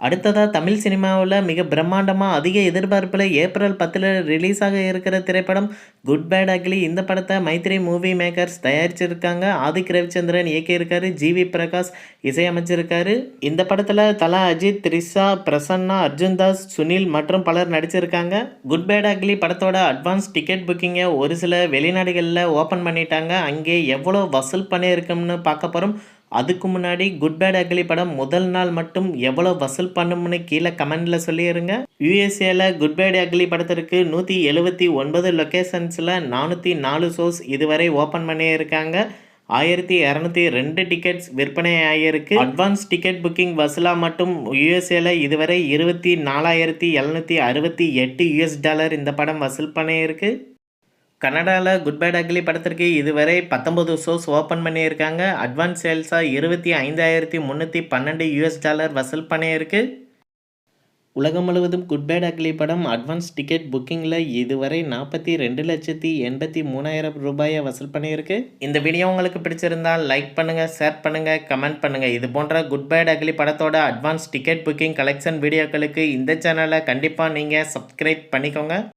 அடுத்ததா தமிழ் சினிமாவுல மிக பிரம்மாண்டமா அதிக எதிர்பார்ப்புல ஏப்ரல் 10ல ரிலீஸ் ஆக இருக்கிற திரைப்படம் குட் பேட் அக்லி. இந்த படத்தை மைத்ரி மூவி மேக்கர்ஸ் தயாரிச்சிருக்காங்க. ஆதிக் ரவிச்சந்திரன் இயக்கியிருக்காரு. ஜிவி பிரகாஷ் இசையமைச்சிருக்காரு. இந்த படத்துல தல அஜித், த்ரிஷா, பிரசன்னா, அர்ஜுன் தாஸ், சுனில் மற்றும் பலர் நடிச்சிருக்காங்க. குட் பேட் அக்லி படத்தோட அட்வான்ஸ் டிக்கெட் புக்கிங்கை ஒரு சில வெளிநாடுகளில் ஓப்பன் பண்ணிட்டாங்க. அங்கே எவ்வளோ வசூல் பண்ணியிருக்கும்னு பார்க்க போகிறோம். அதுக்கு முன்னாடி குட் பேட் அக்லி படம் முதல் நாள் மட்டும் எவ்வளோ வசூல் பண்ணும்னு கீழே கமெண்டில் சொல்லிடுங்க. யூஎஸ்ஏல குட் பேட் அக்லி படத்திற்கு 179 லொக்கேஷன்ஸில் 404 ஷோஸ் இதுவரை ஓப்பன் பண்ணியிருக்காங்க. 1202 டிக்கெட்ஸ் விற்பனை ஆகியிருக்கு. அட்வான்ஸ் டிக்கெட் புக்கிங் வசூலாக மட்டும் யூஎஸ்ஏல இதுவரை $24,768 இந்த படம் வசூல் பண்ணியிருக்கு. கனடாவில் குட் பேட் அக்லி படத்திற்கு இதுவரை 19 ஷோஸ் ஓப்பன் பண்ணியிருக்காங்க. அட்வான்ஸ் சேல்ஸாக $25,312 வசூல் பண்ணியிருக்கு. உலகம் முழுவதும் குட் பேட் அக்லி படம் அட்வான்ஸ் டிக்கெட் புக்கிங்கில் இதுவரை $42,83,000 வசூல் பண்ணியிருக்கு. இந்த வீடியோ உங்களுக்கு பிடிச்சிருந்தால் லைக் பண்ணுங்கள், ஷேர் பண்ணுங்கள், கமெண்ட் பண்ணுங்கள். இது போன்ற குட் பேட் அக்லி படத்தோட அட்வான்ஸ் டிக்கெட் புக்கிங் கலெக்ஷன் வீடியோக்களுக்கு இந்த சேனலை கண்டிப்பாக நீங்கள் சப்ஸ்கிரைப் பண்ணிக்கோங்க.